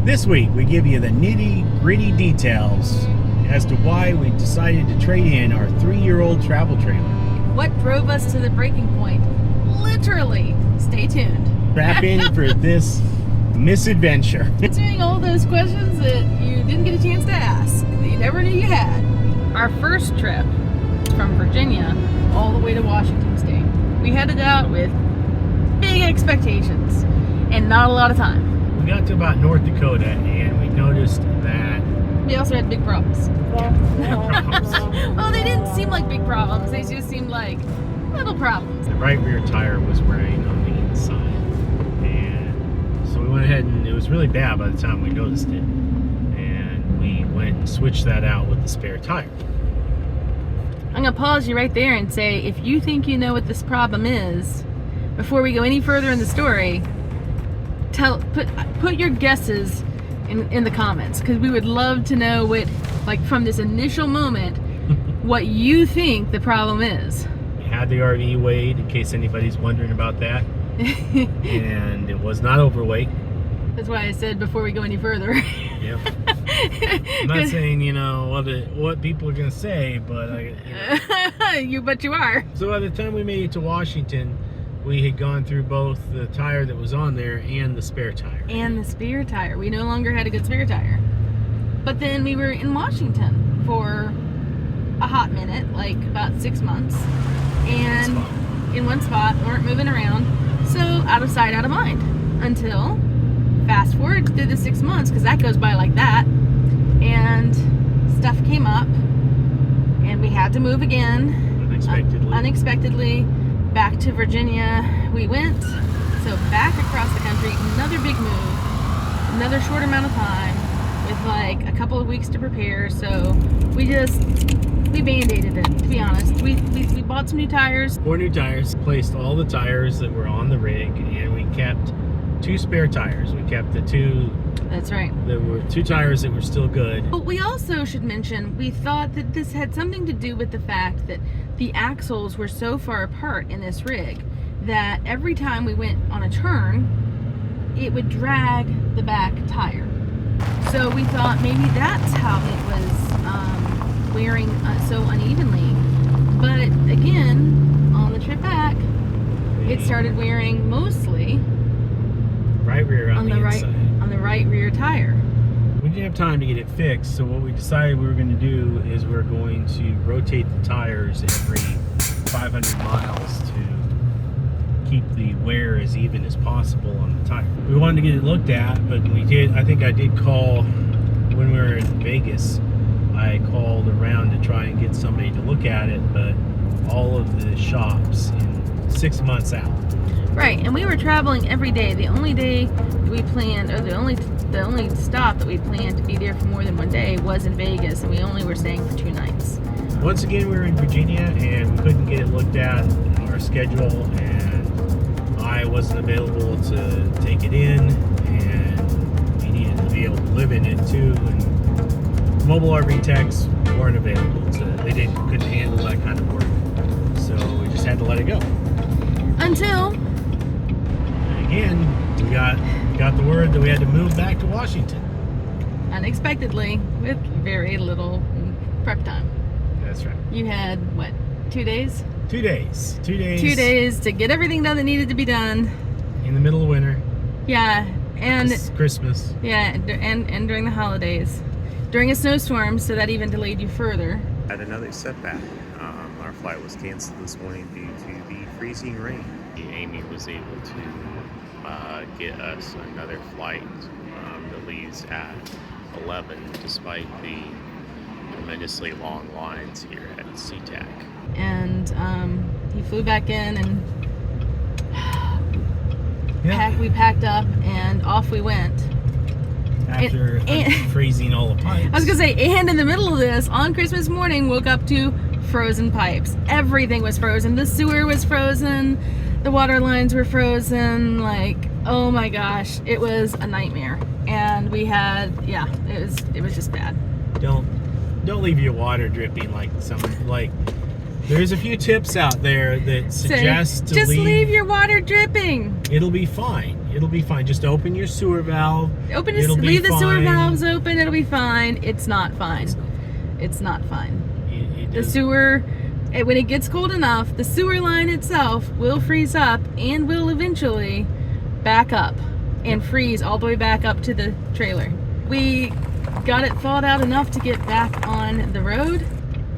This week, we give you the nitty-gritty details as to why we decided to trade in our 3-year-old travel trailer. What drove us to the breaking point? Literally. Stay tuned. Strap in for this misadventure. Answering all those questions that you didn't get a chance to ask, that you never knew you had. Our first trip from Virginia all the way to Washington State. We headed out with big expectations and not a lot of time. We got to about North Dakota and we noticed that We also had big problems. problems. Well, they didn't seem like big problems. They just seemed like little problems. The right rear tire was wearing on the inside. And so we went ahead and it was really bad by the time we noticed it. And we went and switched that out with the spare tire. I'm going to pause you right there and say, if you think you know what this problem is, before we go any further in the story, put your guesses in the comments, because we would love to know what, like, from this initial moment, what you think the problem is. We had the RV weighed, in case anybody's wondering about that, and it was not overweight. That's why I said before we go any further. Yep. I'm not saying, you know, what people are gonna say, but But you are. So by the time we made it to Washington, we had gone through both the tire that was on there and the spare tire. And the spare tire. We no longer had a good spare tire. But then we were in Washington for a hot minute, like about 6 months. And in one spot, weren't moving around. So out of sight, out of mind. Until, fast forward through the 6 months, because that goes by like that. And stuff came up. And we had to move again. Unexpectedly. Back to Virginia we went. So back across the country, another big move, another short amount of time with like a couple of weeks to prepare. So we band-aided it, to be honest. We bought some new tires. 4 new tires, placed all the tires that were on the rig, and we kept 2 spare tires. We kept the 2. That's right. There were 2 tires that were still good. But we also should mention, we thought that this had something to do with the fact that the axles were so far apart in this rig that every time we went on a turn, it would drag the back tire. So we thought maybe that's how it was wearing so unevenly. But again, on the trip back, it started wearing mostly right rear on the inside. On the right rear tire. We didn't have time to get it fixed, so what we decided we were going to do is we're going to rotate the tires every 500 miles to keep the wear as even as possible on the tire. We wanted to get it looked at, but I think I did call when we were in Vegas. I called around to try and get somebody to look at it, but all of the shops in 6 months out. Right, and we were traveling every day. The only day we planned, or the only stop that we planned to be there for more than one day was in Vegas, and we only were staying for 2 nights. Once again, we were in Virginia, and we couldn't get it looked at in our schedule, and I wasn't available to take it in, and we needed to be able to live in it too, and mobile RV techs weren't available. They couldn't handle that kind of work, so we just had to let it go. Until again, we got the word that we had to move back to Washington. Unexpectedly, with very little prep time. That's right. You had, what, 2 days? 2 days. 2 days. 2 days to get everything done that needed to be done. In the middle of winter. Yeah, and it's Christmas. Yeah, and during the holidays. During a snowstorm, so that even delayed you further. Had another setback. Our flight was canceled this morning due to the freezing rain. Amy was able to get us another flight that leaves at 11, despite the tremendously long lines here at SeaTac. And he flew back in, and we packed up, and off we went. After freezing all the pipes. I was gonna say, and in the middle of this, on Christmas morning, woke up to frozen pipes. Everything was frozen. The sewer was frozen. The water lines were frozen. Like, oh my gosh, it was a nightmare. And we had, it was just bad. Don't leave your water dripping there's a few tips out there that suggest just leave your water dripping. It'll be fine. It'll be fine. Just open your sewer valve. Leave the sewer valves open. It'll be fine. It's not fine. It's not fine. The sewer, when it gets cold enough, the sewer line itself will freeze up and will eventually back up and freeze all the way back up to the trailer. We got it thawed out enough to get back on the road.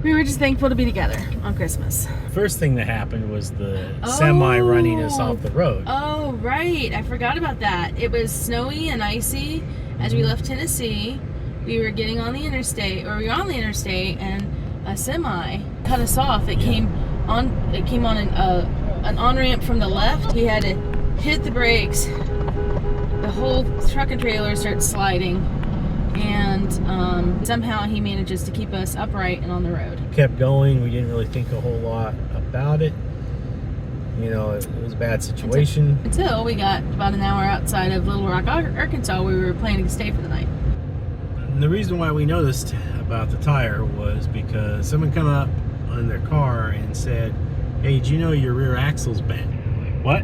We were just thankful to be together on Christmas. First thing that happened was the semi running us off the road. Oh, right. I forgot about that. It was snowy and icy as we left Tennessee. We were getting on the interstate, and a semi cut us off. It came on an on-ramp from the left. He had to hit the brakes. The whole truck and trailer starts sliding, and somehow he manages to keep us upright and on the road. Kept going. We didn't really think a whole lot about it. You know, it was a bad situation. Until we got about an hour outside of Little Rock, Arkansas, where we were planning to stay for the night. And the reason why we noticed about the tire was because someone come up on their car and said, "Hey, did you know your rear axle's bent?" What?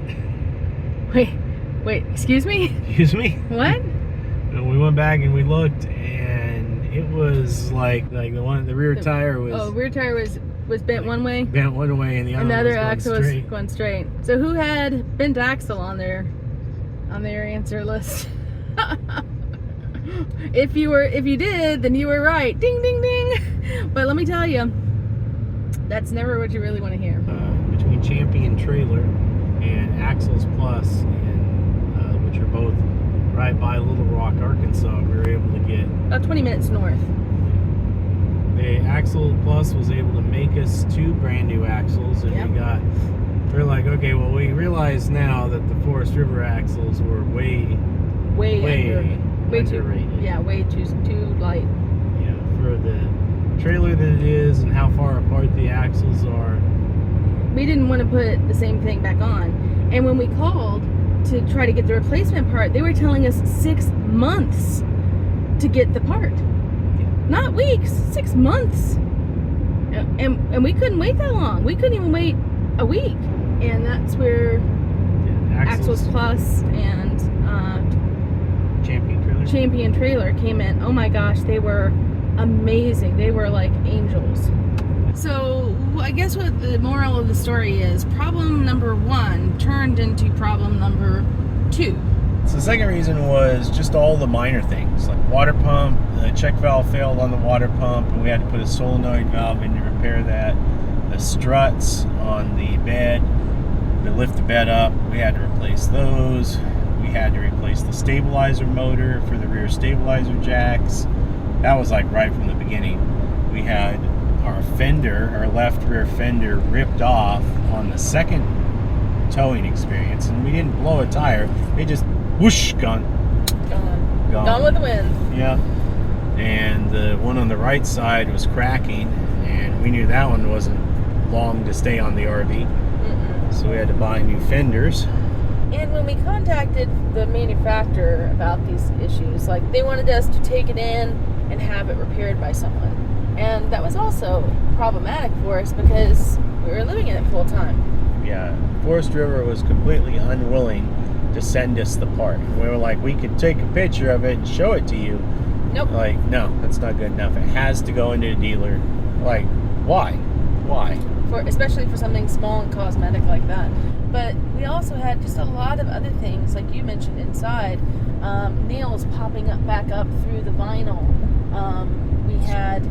Wait, excuse me? Excuse me? What? And we went back and we looked, and it was like the rear tire was... Oh, rear tire was bent one way? Bent one way, and the other axle was going straight. So who had bent axle on their answer list? If you did, then you were right. Ding, ding, ding. But let me tell you, that's never what you really want to hear. Between Champion Trailer and Axles Plus, and which are both right by Little Rock, Arkansas, we were able to get about 20 minutes north. The Axle Plus was able to make us 2 brand new axles, and we're like, okay, well, we realize now that the Forest River axles were way too underrated. Yeah, way too light. Yeah, for the trailer that it is and how far apart the axles are. We didn't want to put the same thing back on. And when we called to try to get the replacement part, they were telling us 6 months to get the part. Yeah. Not weeks, 6 months. And we couldn't wait that long. We couldn't even wait a week. And that's where Axles Plus and Champion Trailer came in. Oh my gosh, they were amazing. They were like angels. So I guess what the moral of the story is, problem number 1 turned into problem number 2. So the second reason was just all the minor things, like water pump. The check valve failed on the water pump, and we had to put a solenoid valve in to repair that. The struts on the bed, to lift the bed up, we had to replace those. We had to replace the stabilizer motor for the rear stabilizer jacks. That was like right from the beginning. We had our left rear fender ripped off on the second towing experience, and we didn't blow a tire. It just whoosh, gone Gone with the wind. Yeah. And the one on the right side was cracking, and we knew that one wasn't long to stay on the RV. So we had to buy new fenders. And when we contacted the manufacturer about these issues, like, they wanted us to take it in and have it repaired by someone. And that was also problematic for us because we were living in it full time. Yeah, Forest River was completely unwilling to send us the part. We were like, we could take a picture of it and show it to you. Nope. Like, no, that's not good enough. It has to go into a dealer. Like, why? Especially for something small and cosmetic like that. But we also had just a lot of other things, like you mentioned inside, nails popping back up through the vinyl. We had,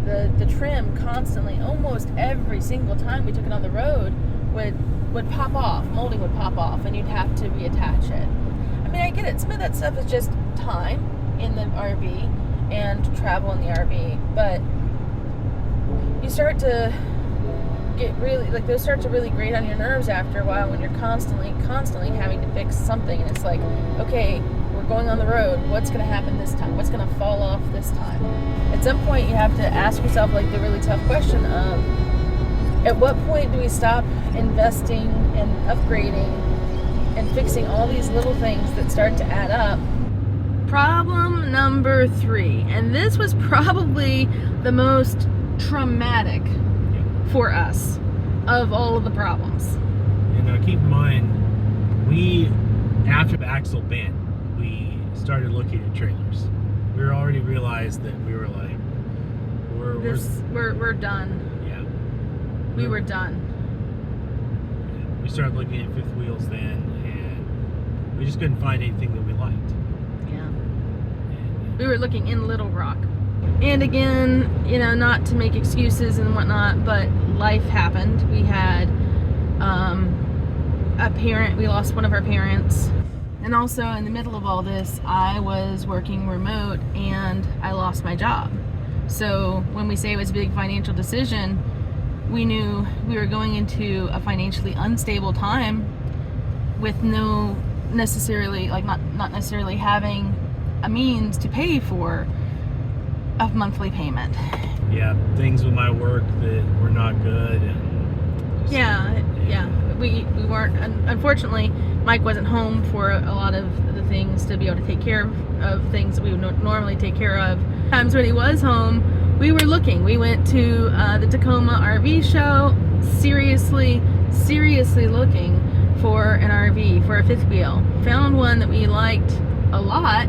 the trim constantly, almost every single time we took it on the road, would pop off. Molding would pop off, and you'd have to reattach it. I mean, I get it. Some of that stuff is just time in the RV and travel in the RV, but you start to get really, like, those start to really grate on your nerves after a while when you're constantly having to fix something, and it's like, okay, we're going on the road, what's going to happen this time? What's going to fall off this time? At some point you have to ask yourself, like, the really tough question of, at what point do we stop investing and upgrading and fixing all these little things that start to add up? Problem number 3, and this was probably the most traumatic for us of all of the problems. And keep in mind, we after the axle bent, we started looking at trailers. We were already realized that we were like, we're done. Yeah. We were done. We started looking at fifth wheels then, and we just couldn't find anything that we liked. Yeah. And, We were looking in Little Rock. And again, you know, not to make excuses and whatnot, but life happened. We had a parent, we lost one of our parents. And also in the middle of all this, I was working remote and I lost my job. So when we say it was a big financial decision, we knew we were going into a financially unstable time with no necessarily, like not necessarily having a means to pay for a monthly payment. yeah, things with my work that were not good. And just, Yeah. We weren't, unfortunately, Mike wasn't home for a lot of the things to be able to take care of things that we would normally take care of. Times when he was home, we were looking. We went to the Tacoma RV show, seriously looking for an RV, for a fifth wheel. Found one that we liked a lot,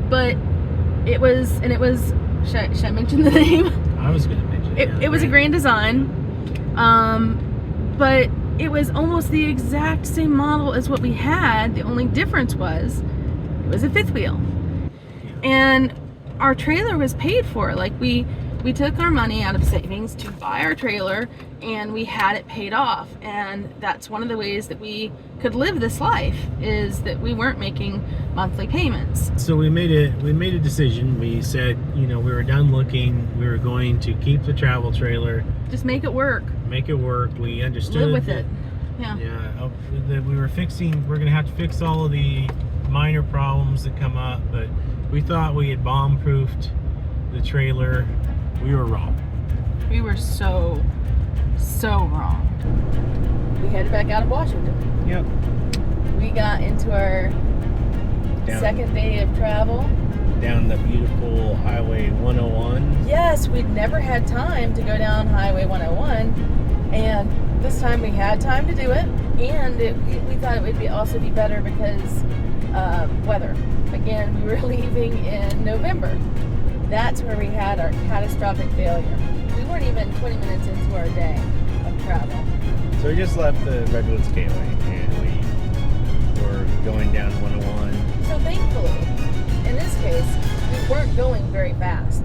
but it was, should I mention the name? I was going to mention It was a Grand Design, but it was almost the exact same model as what we had. The only difference was it was a fifth wheel, and our trailer was paid for. Like we took our money out of savings to buy our trailer, and we had it paid off. And that's one of the ways that we could live this life, is that we weren't making monthly payments. So we made a decision. We said, you know, we were done looking. We were going to keep the travel trailer. Just make it work. Make it work. We understood. Live with that, it. Yeah. Yeah. That we're going to have to fix all of the minor problems that come up, but we thought we had bomb-proofed the trailer. We were wrong. We were so wrong. We headed back out of Washington. Yep. We got into our second day of travel. Down the beautiful Highway 101. Yes, we'd never had time to go down Highway 101, and this time we had time to do it, and we thought it would also be better because weather. Again, we were leaving in November. That's where we had our catastrophic failure. We weren't even 20 minutes into our day of travel. So we just left the Redwoods Gateway and we were going down 101. So thankfully, in this case, we weren't going very fast.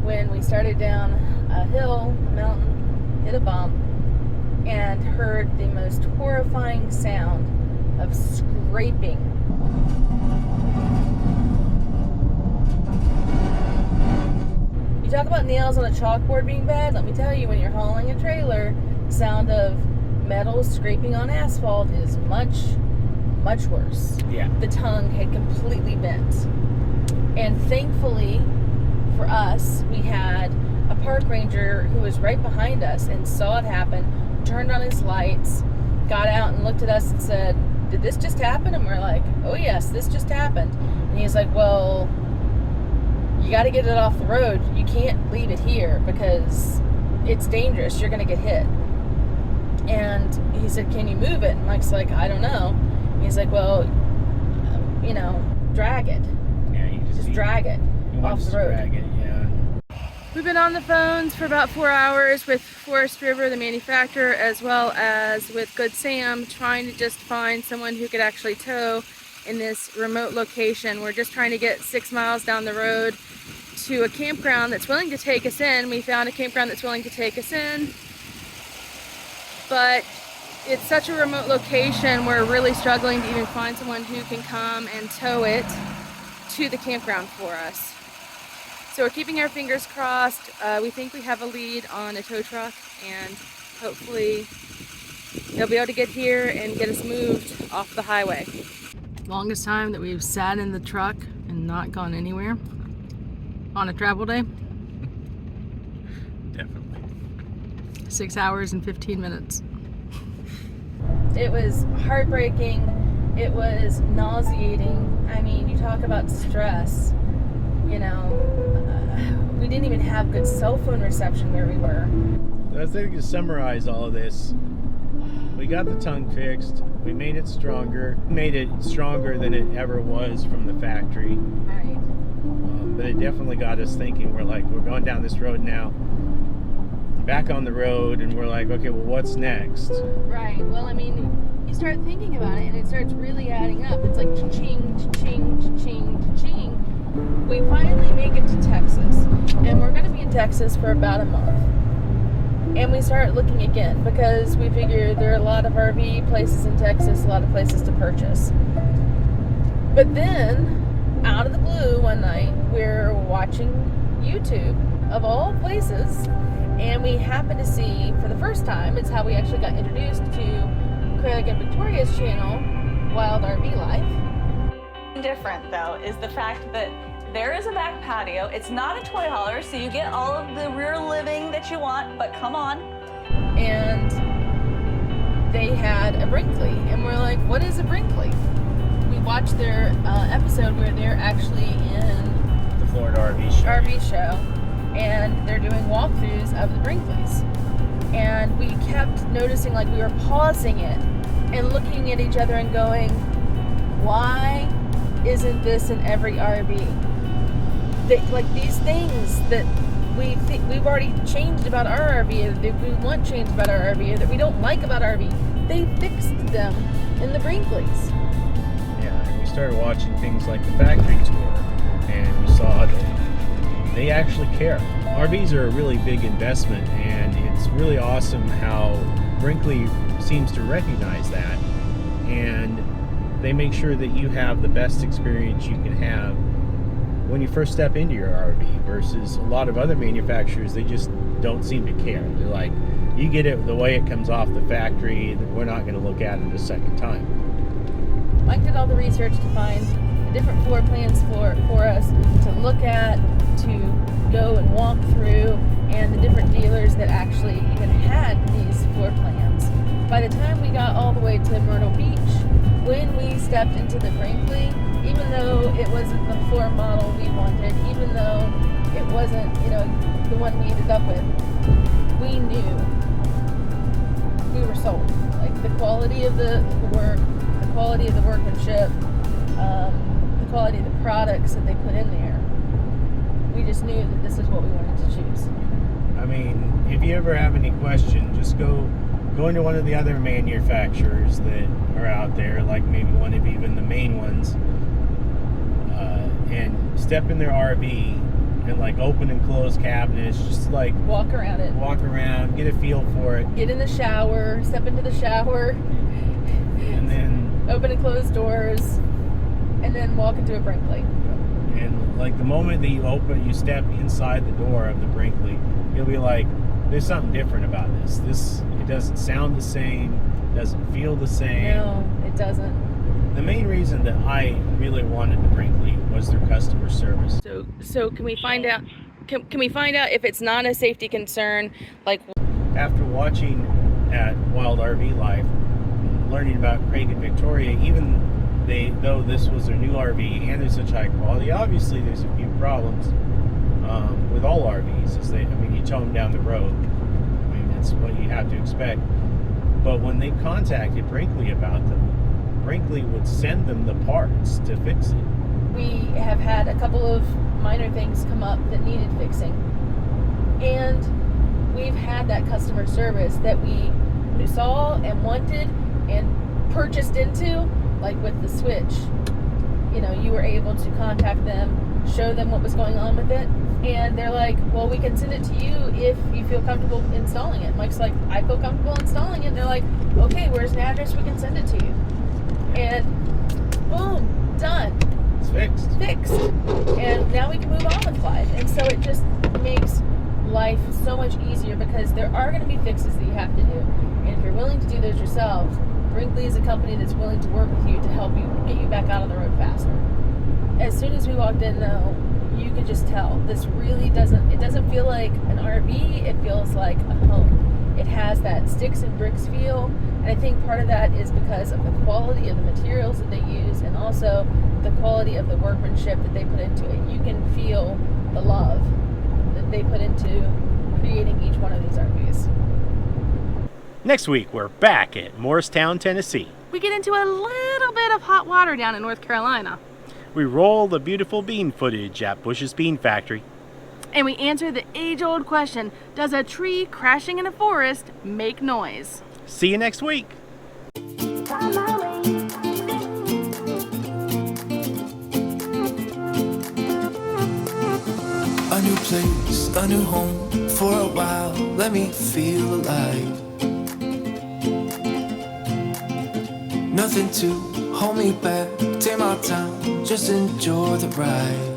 When we started down a hill, a mountain, hit a bump, and heard the most horrifying sound of scraping. You talk about nails on a chalkboard being bad. Let me tell you, when you're hauling a trailer, the sound of metal scraping on asphalt is much worse. Yeah. The tongue had completely bent. And thankfully for us, we had a park ranger who was right behind us and saw it happen, turned on his lights, got out and looked at us and said, "Did this just happen?" And we're like, "Oh yes, this just happened." And he's like, "Well, you got to get it off the road. You can't leave it here because it's dangerous. You're going to get hit." And he said, "Can you move it?" And Mike's like, "I don't know." And he's like, "Well, you know, drag it. Yeah, you Just drag it off the road." Drag it, yeah. We've been on the phones for about 4 hours with Forest River, the manufacturer, as well as with Good Sam, trying to just find someone who could actually tow in this remote location. We're just trying to get 6 miles down the road to a campground that's willing to take us in. We found a campground that's willing to take us in, but it's such a remote location, we're really struggling to even find someone who can come and tow it to the campground for us. So we're keeping our fingers crossed. We think we have a lead on a tow truck, and hopefully they'll be able to get here and get us moved off the highway. Longest time that we've sat in the truck and not gone anywhere on a travel day? Definitely. 6 hours and 15 minutes. It was heartbreaking. It was nauseating. I mean, you talk about stress. You know, we didn't even have good cell phone reception where we were. I think to summarize all of this, we got the tongue fixed. We made it stronger. Made it stronger than it ever was from the factory. Right. But it definitely got us thinking. We're going down this road now, back on the road, and we're like, okay, well, what's next? Right. Well, I mean, you start thinking about it, and it starts really adding up. It's like cha-ching, cha-ching, cha-ching, cha-ching. We finally make it to Texas, and we're going to be in Texas for about a month. And we start looking again because we figure there are a lot of RV places in Texas, a lot of places to purchase. But then, out of the blue, one night, we're watching YouTube, of all places, and we happen to see, for the first time, it's how we actually got introduced to Craig and Victoria's channel, Wild RV Life. Different, though, is the fact that there is a back patio. It's not a toy hauler, so you get all of the rear living that you want, but come on. And they had a Brinkley, and we're like, what is a Brinkley? We watched their episode where they're actually in The Florida RV show, and they're doing walkthroughs of the Brinkleys. And we kept noticing, like, we were pausing it and looking at each other and going, why isn't this in every RV? Like, these things that we've already changed about our RV, or that we want changed about our RV, or that we don't like about our RV, they fixed them in the Brinkleys. Yeah, and we started watching things like the factory tour, and we saw that they actually care. RVs are a really big investment, and it's really awesome how Brinkley seems to recognize that, and they make sure that you have the best experience you can have when you first step into your RV, versus a lot of other manufacturers. They just don't seem to care. They're like, you get it the way it comes off the factory, we're not going to look at it a second time. Mike did all the research to find the different floor plans for us to look at, to go and walk through, and the different dealers that actually even had these floor plans. By the time we got all the way to Myrtle Beach, when we stepped into the Brinkley, even though it wasn't the floor model we wanted, even though it wasn't, the one we ended up with, we knew we were sold. Like, the quality of the work, the quality of the workmanship, the quality of the products that they put in there, we just knew that this is what we wanted to choose. I mean, if you ever have any question, just go into one of the other manufacturers that are out there, like maybe one of even the main ones, and step in their RV and like open and close cabinets, just like walk around, get a feel for it, get in the shower, step into the shower, and then open and close doors, and then walk into a Brinkley. And like the moment that you step inside the door of the Brinkley, you'll be like, there's something different about this. It doesn't sound the same, doesn't feel the same. No, it doesn't. The main reason that I really wanted the Brinkley was their customer service. So can we find out? Can we find out if it's not a safety concern? Like, after watching at Wild RV Life, learning about Craig and Victoria, even though this was their new RV and they're such high quality, obviously there's a few problems with all RVs. You tow them down the road. I mean, that's what you have to expect. But when they contacted Brinkley about them, Brinkley would send them the parts to fix it. We have had a couple of minor things come up that needed fixing, and we've had that customer service that we saw and wanted and purchased into, like with the Switch. You were able to contact them, show them what was going on with it, and they're like, well, we can send it to you if you feel comfortable installing it. Mike's like, I feel comfortable installing it. And they're like, okay, where's an address we can send it to you? And boom, done. It's fixed. And now we can move on with life. And so it just makes life so much easier, because there are going to be fixes that you have to do. And if you're willing to do those yourself, Brinkley is a company that's willing to work with you to help you get you back out on the road faster. As soon as we walked in, though, you could just tell this really doesn't feel like an RV. It feels like a home. It has that sticks and bricks feel, and I think part of that is because of the quality of the materials that they use, and also the quality of the workmanship that they put into it. You can feel the love that they put into creating each one of these RVs. Next week, we're back at Morristown, Tennessee. We get into a little bit of hot water down in North Carolina. We roll the beautiful bean footage at Bush's Bean Factory. And we answer the age-old question, does a tree crashing in a forest make noise? See you next week. A new place, a new home, for a while, let me feel alive. Nothing to hold me back, take my time, just enjoy the ride.